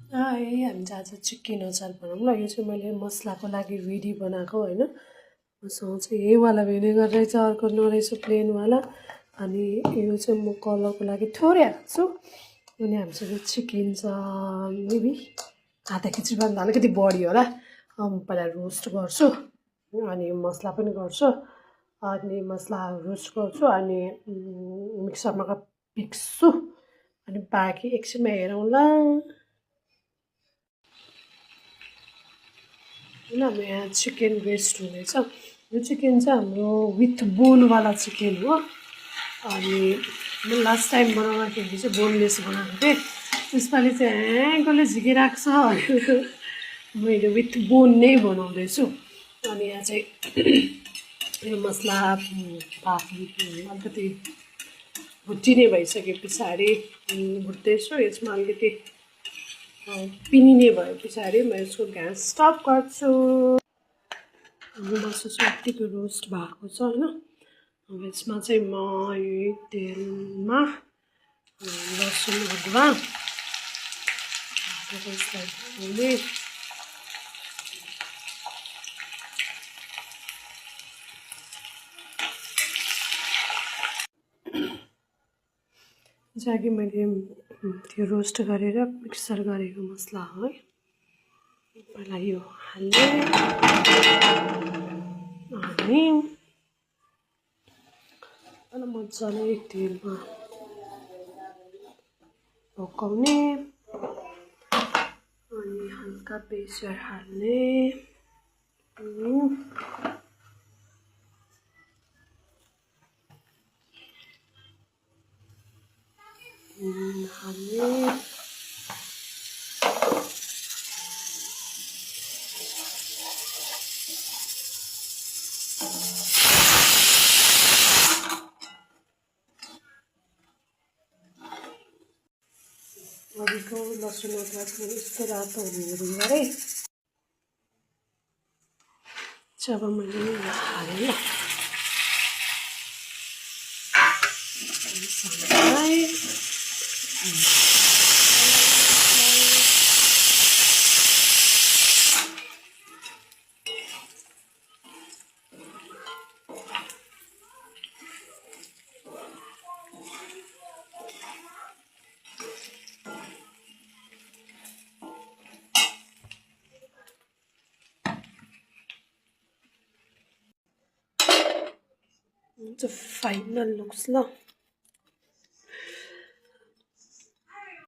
हामी चाहिँ आज चिकन अचार बनाऊँ ल। यो चाहिँ मैले मसलाको लागि रेडी बनाएको होइन। मसँग चाहिँ यहीवाला भिनेगर रहेछ, अर्को नरहेछ प्लेनवाला। अनि यो चाहिँ म कलरको लागि थोरै हाल्छु। अनि हामीसँग चिकन छ मेबी आधा केजीभन्दा अलिकति बढी होला। पहिला रोस्ट गर्छु अनि मसला पनि गर्छु। अनि मसला रोस्ट गर्छु अनि मिक्सरमा पिस्छु। अनि बाँकी एकछिनमा हेरौँला। होइन हाम्रो यहाँ चिकन ब्रेस्ट हुनेछ। यो चिकन चाहिँ हाम्रो विथ बोनवाला चिकन हो। अनि म लास्ट टाइम बनाउँदाखेरि चाहिँ बोनलेस बनाएको थिएँ। त्यसपालि चाहिँ कसले झिकिरहेको छ भनेर मैले विथ बोन नै बनाउँदैछु। अनि यहाँ चाहिँ यो मसला अलिकति भुटिने भइसके पछाडि भुट्दैछु। यसमा अलिकति पिनिने भए पछाडि म यसको ग्यास स्टप गर्छु। मासु चाहिँ यत्तिको रोस्ट भएको छ होइन। अब यसमा चाहिँ म यही तेलमा लसुन अदुवा जागी मैले त्यो रोस्ट गरेर मिक्सर गरेको मसला हो है। पहिला यो हाल्ने अनि पहिला मजाले तेलमा पकाउने अनि हल्का बेसर हाल्ने अघिको लसुन अदुवाको यस्तो रातो हुने गरे जब मैले हालेँ फाइनल लुक्स ल।